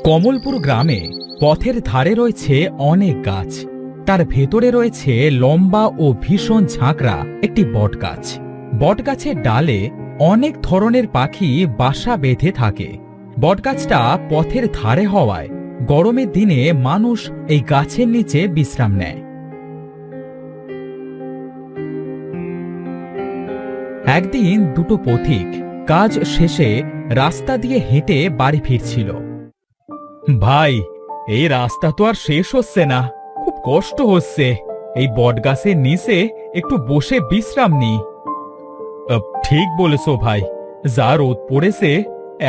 কমলপুর গ্রামে পথের ধারে রয়েছে অনেক গাছ। তার ভেতরে রয়েছে লম্বা ও ভীষণ ঝাঁকড়া একটি বটগাছ। বটগাছের ডালে অনেক ধরনের পাখি বাসা বেঁধে থাকে। বটগাছটা পথের ধারে হওয়ায় গরমের দিনে মানুষ এই গাছের নিচে বিশ্রাম নেয়। একদিন দুটো পথিক কাজ শেষে রাস্তা দিয়ে হেঁটে বাড়ি ফিরছিল। ভাই, এই রাস্তা তো আর শেষ হচ্ছে না, খুব কষ্ট হচ্ছে। এই বটগাছের নিচে একটু বসে বিশ্রাম নি। ঠিক বলেছো ভাই, যা রোদ পড়েছে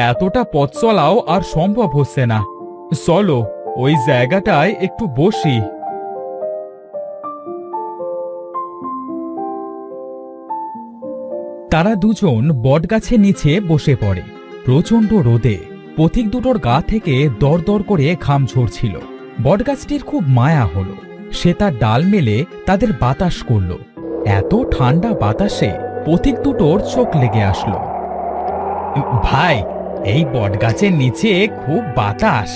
এতটা পথ চলাও আর সম্ভব হচ্ছে না। চলো ওই জায়গাটায় একটু বসি। তারা দুজন বটগাছের নিচে বসে পড়ে। প্রচণ্ড রোদে পথিক দুটোর গা থেকে দরদর করে ঘাম ঝরছিল। বটগাছটির খুব মায়া হলো। সে তার ডাল মেলে তাদের বাতাস করল। এত ঠান্ডা বাতাসে পথিক দুটোর চোখ লেগে আসলো। ভাই, এই বটগাছের নিচে খুব বাতাস।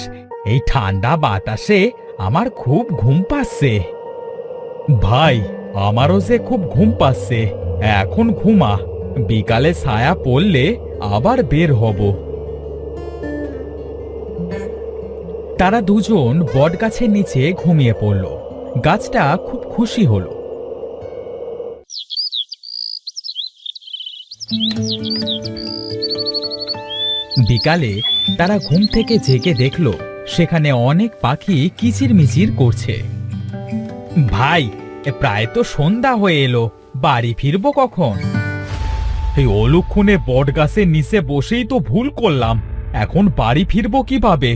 এই ঠান্ডা বাতাসে আমার খুব ঘুম পাচ্ছে। ভাই, আমারও যে খুব ঘুম পাচ্ছে। এখন ঘুমা, বিকালে ছায়া পড়লে আবার বের হব। তারা দুজন বটগাছের নিচে ঘুমিয়ে পড়ল। গাছটা খুব খুশি হল। বিকালে তারা ঘুম থেকে জেগে দেখল সেখানে অনেক পাখি কিচিরমিচির করছে। ভাই, প্রায় তো সন্ধ্যা হয়ে এলো, বাড়ি ফিরবো কখন? এই অলক্ষণে বটগাছের নিচে বসেই তো ভুল করলাম। এখন বাড়ি ফিরবো কিভাবে?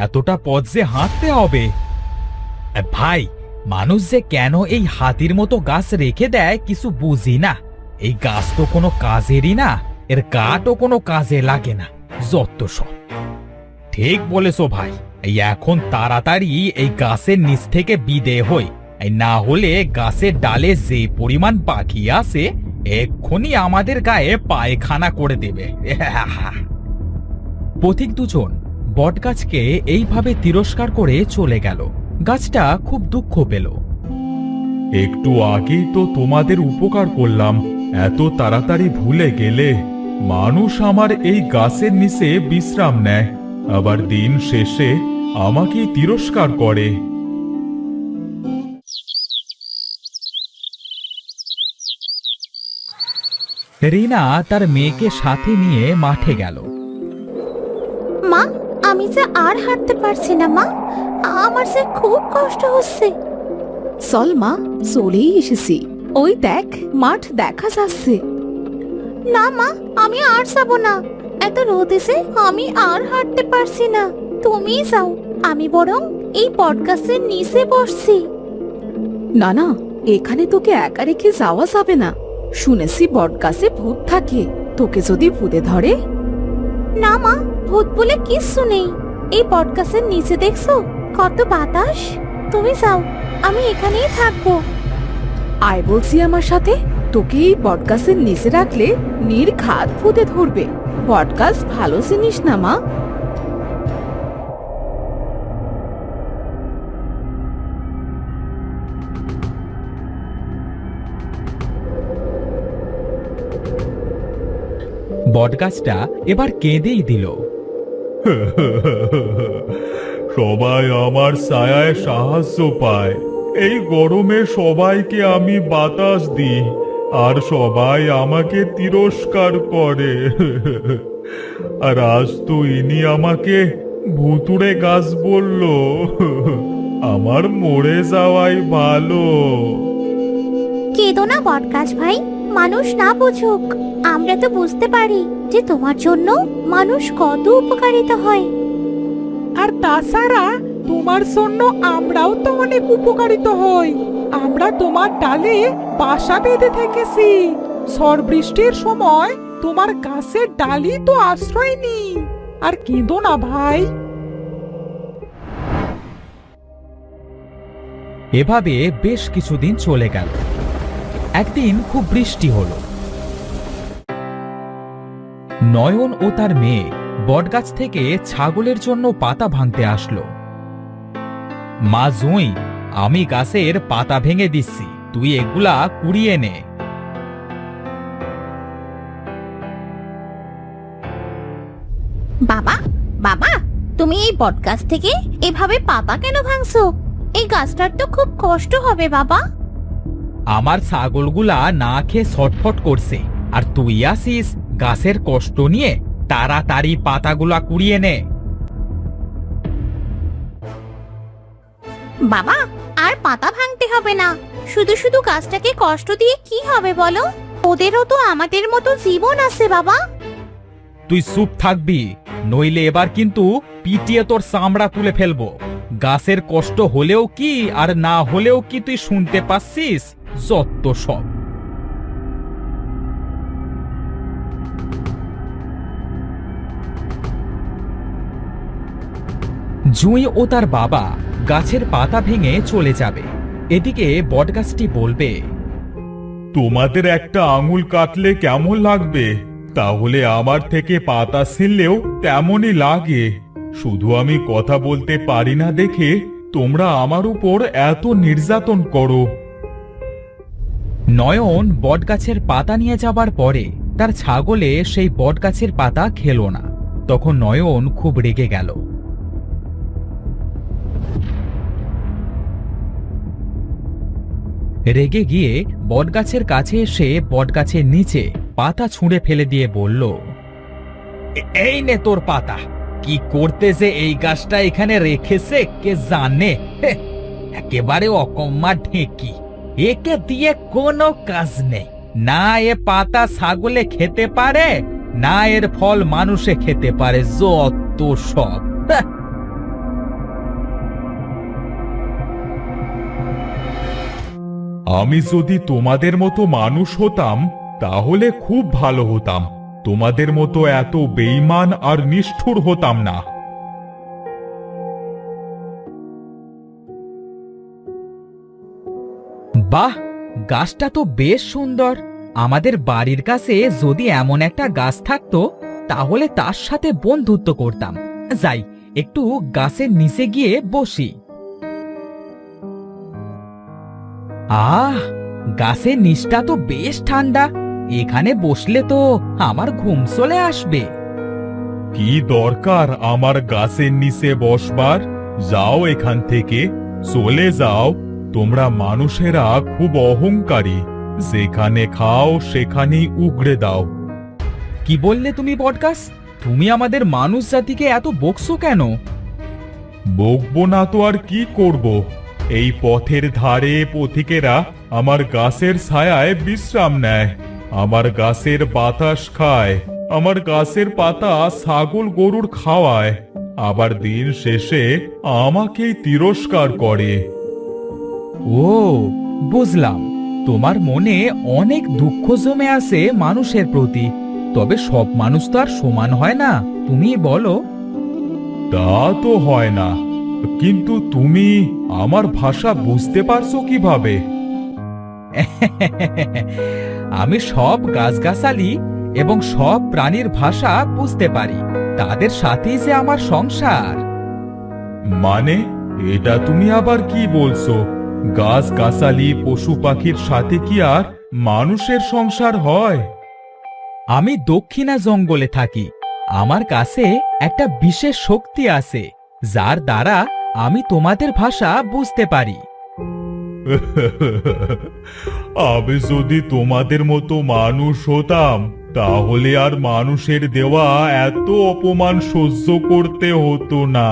এতটা পথ যে হাঁটতে হবে। ভাই, মানুষ যে কেন এই হাতির মতো গাছ রেখে দেয় কিছু বুঝি না। এই গাছ তো কোনো কাজেরই না, এর কাঠও কোনো কাজে লাগে না, যত সব। ঠিক বলেছো ভাই, এই এখন তাড়াতাড়ি এই গাছের নিচ থেকে বিদেয় হই, না হলে গাছের ডালে যে পরিমাণ পাখি আছে এক্ষুনি আমাদের গায়ে পায়খানা করে দেবে। পথিক দুজন বটগাছকে এইভাবে তিরস্কার করে চলে গেল। গাছটা খুব দুঃখ পেল। একটু আগেই তো তোমাদের উপকার করলাম, এত তাড়াতাড়ি ভুলে গেলে? মানুষ আমার এই গাছের নিচে বিশ্রাম নেয়, আবার দিন শেষে আমাকে তিরস্কার করে। রিনা তার মেয়েকে সাথে নিয়ে মাঠে গেল। মা, আমি যে আর হাঁটতে পারছি না মা, আমার যে খুব কষ্ট হচ্ছে। চল মা, চলেই এসেছি। ওই দেখ, মাঠ দেখা যাচ্ছে। না মা, আমি আর যাব না। এত রোদ এসে আমি আর হাঁটতে পারছি না। তুমি যাও, আমি বরং এই বটগাছের নিচে বসছি। না না, এখানে তোকে একা রেখে যাওয়া যাবে না। শুনেছি বটগাছে ভূত থাকে, তোকে যদি ভূতে ধরে? না মা, ভূত বলে কিচ্ছু নেই। এই বটগাছের নিচে দেখছো কত বাতাস? তুমি যাও, আমি এখানেই থাকবো। আয় বলছি আমার সাথে। তোকে এই বটগাছের নিচে রাখলে নির্ঘাত ভূতে ধরবে। বটগাছ ভালো জিনিস না মা। বটগাছটা এবার কেঁদেই দিল। সবাই আমার ছায়ায় সাহায্য পায়। এই গরমে সবাইকে আমি বাতাস দিই, আর সবাই আমাকে তিরস্কার করে। আর আজ তো ইনি আমাকে ভুতুড়ে গাছ বলল। আমার মরে যাওয়াই ভালো। কেঁদো না বটগাছ ভাই, মানুষ না বুঝুক, আমরা তো বুঝতে পারি যে তোমার জন্য মানুষ কত উপকারিত হয়। আর তাছাড়া তোমার জন্য আমরাও তো অনেক উপকারিত হই। আমরা তোমার ডালে বাসা বেঁধে থেকেছি। ঝড় বৃষ্টির সময় তোমার গাছের ডালই তো আশ্রয় নিই। আর কেঁদো না ভাই। এভাবে বেশ কিছুদিন চলে গেল। একদিন খুব বৃষ্টি হলো। নয়ন ও তার মেয়ে বটগাছ থেকে ছাগলের জন্য পাতা ভাঙতে আসলো। মা জুঁই, আমি গাছের পাতা ভেঙে দিচ্ছি, তুই এগুলা কুড়িয়ে নে। বাবা, বাবা, তুমি এই বটগাছ থেকে এভাবে পাতা কেন ভাঙছো? এই গাছটার তো খুব কষ্ট হবে বাবা। আমার ছাগলগুলা না খেয়ে ছটফট করছে, আর তুই আসিস গাছের কষ্ট নিয়ে? তাড়াতাড়ি পাতাগুলা কুড়িয়ে নে। বাবা, আর পাতা ভাঙতে হবে না। শুধু শুধু গাছটাকে কষ্ট দিয়ে কি হবে বলো? ওদেরও তো আমাদের মতো জীবন আছে বাবা। তুই চুপ থাকবি, নইলে এবার কিন্তু পিটিয়ে তোর চামড়া তুলে ফেলবো। গাছের কষ্ট হলেও কি আর না হলেও কি তুই শুনতে পাচ্ছিস? যত সব। জুঁই ও তার বাবা গাছের পাতা ভেঙে চলে যাবে। এদিকে বটগাছটি বলবে, তোমাদের একটা আঙুল কাটলে কেমন লাগবে? তাহলে আমার থেকে পাতা ছিঁড়লেও তেমনই লাগে। শুধু আমি কথা বলতে পারি না দেখে তোমরা আমার উপর এত নির্যাতন করো। নয়ন বটগাছের পাতা নিয়ে যাবার পরে তার ছাগলে সেই বটগাছের পাতা খেলো না। তখন নয়ন খুব রেগে গেল। রেগে গিয়ে বটগাছের কাছে এসে বটগাছের নিচে পাতা ছুঁড়ে ফেলে দিয়ে বলল, এই নে তোর পাতা। কি করতে যে এই গাছটা এখানে রেখেছে কে জানে। একেবারে অকম্মা ঢেঁকি, একে দিয়ে কোনো কাজ নেই। না এ পাতা ছাগলে খেতে পারে, না এর ফল মানুষে খেতে পারে। যত সব। আমি যদি তোমাদের মতো মানুষ হতাম তাহলে খুব ভালো হতাম। তোমাদের মতো এত বেঈমান আর নিষ্ঠুর হতাম না। বাহ, গাছটা তো বেশ সুন্দর। আমাদের বাড়ির কাছে যদি এমন একটা গাছ থাকতো তাহলে তার সাথে বন্ধুত্ব করতাম। যাই, একটু গাছের নিচে গিয়ে বসি। আহ, গাছের নিচটা তো বেশ ঠান্ডা। এখানে বসলে তো আমার ঘুম চলে আসবে। কি দরকার আমার গাছের নিচে বসবার? যাও এখান থেকে, চলে যাও। তোমরা মানুষেরা খুব অহংকারী, যেখানে খাও সেখানেই উগড়ে দাও। কি বললে তুমি বটগাছ? তুমি আমাদের মানুষ জাতিকে এত বকছো কেন? বকবো না তো আর কি করব? এই পথের ধারে পথিকেরা আমার গাছের ছায়ায় বিশ্রাম নেয়, আমার গাছের বাতাস খায়, আমার গাছের পাতা ছাগল গরুর খাওয়ায়, আবার দিন শেষে আমাকেই তিরস্কার করে। ও, বুঝলাম। তোমার মনে অনেক দুঃখ জমে আছে মানুষের প্রতি। তবে সব মানুষ তো আর সমান হয় না, তুমি বলো। তা তো হয় না, কিন্তু তুমি আমার ভাষা বুঝতে পারছো কিভাবে? আমি সব গাছগাছালি এবং সব প্রাণীর ভাষা বুঝতে পারি। তাদের সাথেই যে আমার সংসার। মানে, এটা তুমি আবার কি বলছো? গাছ গাছালি পশু পাখির সাথে কি আর মানুষের সংসার হয়? আমি দক্ষিণা জঙ্গলে থাকি। আমার কাছে একটা বিশেষ শক্তি আছে, যার দ্বারা আমি তোমাদের ভাষা বুঝতে পারি। আমি যদি তোমাদের মতো মানুষ হতাম তাহলে আর মানুষের দেওয়া এত অপমান সহ্য করতে হতো না।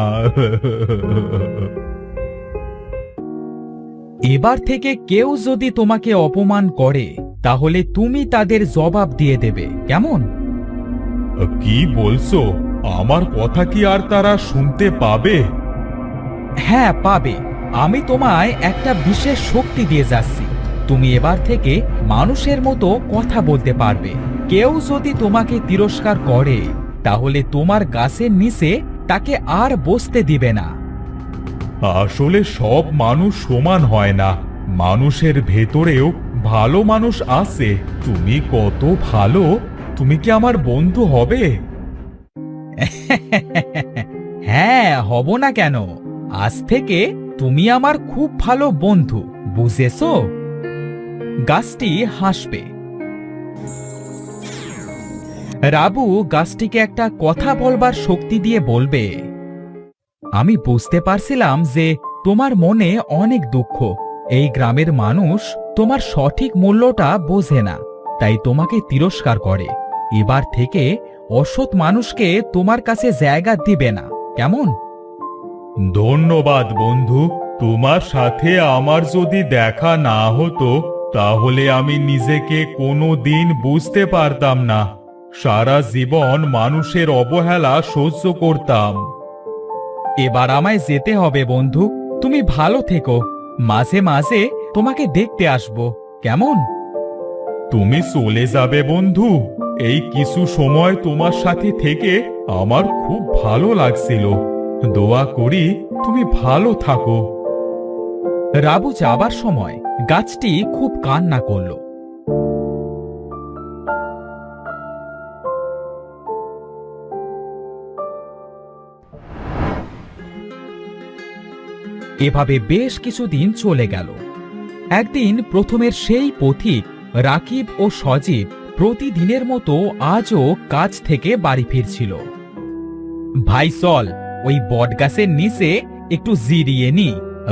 এবার থেকে কেউ যদি তোমাকে অপমান করে তাহলে তুমি তাদের জবাব দিয়ে দেবে, কেমন? কি বলছো? আমার কথা কি আর তারা শুনতে পাবে? হ্যাঁ, পাবে। আমি তোমায় একটা বিশেষ শক্তি দিয়ে যাচ্ছি। তুমি এবার থেকে মানুষের মতো কথা বলতে পারবে। কেউ যদি তোমাকে তিরস্কার করে তাহলে তোমার গাছের নিচে তাকে আর বসতে দিবে না। আসলে সব মানুষ সমান হয় না, মানুষের ভেতরেও ভালো মানুষ আছে। তুমি কত ভালো, তুমি কি আমার বন্ধু হবে? হ্যাঁ, হব না কেন? আজ থেকে তুমি আমার খুব ভালো বন্ধু, বুঝেছো? গাছটি হাসবে। রাবু গাছটিকে একটা কথা বলবার শক্তি দিয়ে বলবে, আমি বুঝতে পারছিলাম যে তোমার মনে অনেক দুঃখ। এই গ্রামের মানুষ তোমার সঠিক মূল্যটা বোঝে না, তাই তোমাকে তিরস্কার করে। এবার থেকে অসৎ মানুষকে তোমার কাছে জায়গা দিবে না, কেমন? ধন্যবাদ বন্ধু। তোমার সাথে আমার যদি দেখা না হতো তাহলে আমি নিজেকে কোনো দিন বুঝতে পারতাম না। সারা জীবন মানুষের অবহেলা সহ্য করতাম। এবার আমায় যেতে হবে বন্ধু, তুমি ভালো থেকো। মাঝে মাঝে তোমাকে দেখতে আসবো, কেমন? তুমি চলে যাবে বন্ধু? এই কিছু সময় তোমার সাথে থেকে আমার খুব ভালো লাগছিল। দোয়া করি তুমি ভালো থাকো। রাবু যাবার সময় গাছটি খুব কান্না করল। এভাবে বেশ কিছুদিন চলে গেল। একদিন প্রথমের সেই পথিক রাকিব ও সজীব প্রতিদিনের মতো আজও কাজ থেকে বাড়ি ফিরছিল। ভাই চল, ওই বটগাছের নিচে একটু জিরিয়ে নি,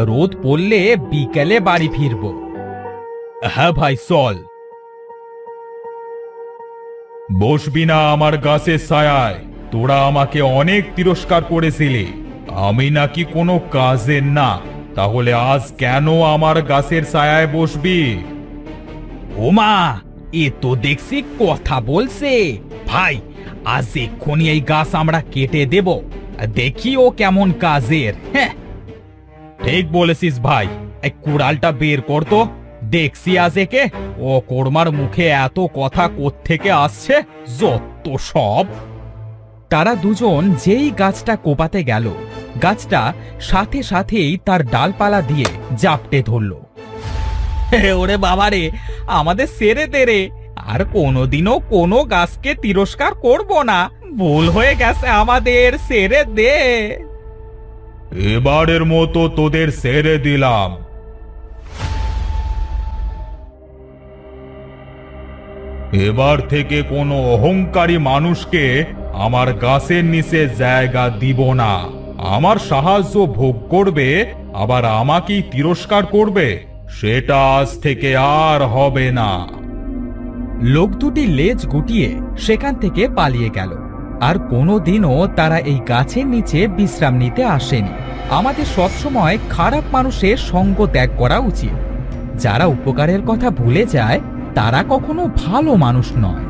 রোদ পড়লে বিকেলে বাড়ি ফিরব। হ্যাঁ ভাই চল। বসবি না আমার গাছের ছায়ায়? তোরা আমাকে অনেক তিরস্কার করেছিলি, আমি নাকি কোনো কাজের না। তাহলে আজ কেন আমার গাছের ছায়ায় বসবি? ওমা, এ তো দেখছি কথা বলছে। ভাই, আজ এক্ষুনি এই গাছ আমরা কেটে দেব, দেখি ও কেমন কাজের। হ্যাঁ, ঠিক বলেছিস ভাই। এই কুড়ালটা বের কর তো, দেখছি আজ একে। ও কোরমার মুখে এত কথা কোত্থেকে আসছে, যত সব। তারা দুজন যেই গাছটা কোপাতে গেল, গাছটা সাথে সাথেই তার ডালপালা দিয়ে জাপটে ধরল। ওরে বাবারে, আমাদের ছেড়ে দে রে, আর কোনোদিনও কোনো গাছকে তিরস্কার করব না। ভুল হয়ে গেছে আমাদের, ছেড়ে দে। এবারের মতো তোদের ছেড়ে দিলাম। এবার থেকে কোনো অহংকারী মানুষকে আমার গাছের নিচে জায়গা দিব না। আমার সাহায্য ভোগ করবে, আবার আমাকেই তিরস্কার করবে, সেটা আজ থেকে আর হবে না। লোক দুটি লেজ গুটিয়ে সেখান থেকে পালিয়ে গেল। আর কোনোদিনও তারা এই গাছের নিচে বিশ্রাম নিতে আসেনি। আমাদের সবসময় খারাপ মানুষের সঙ্গ ত্যাগ করা উচিত। যারা উপকারের কথা ভুলে যায় তারা কখনো ভালো মানুষ নয়।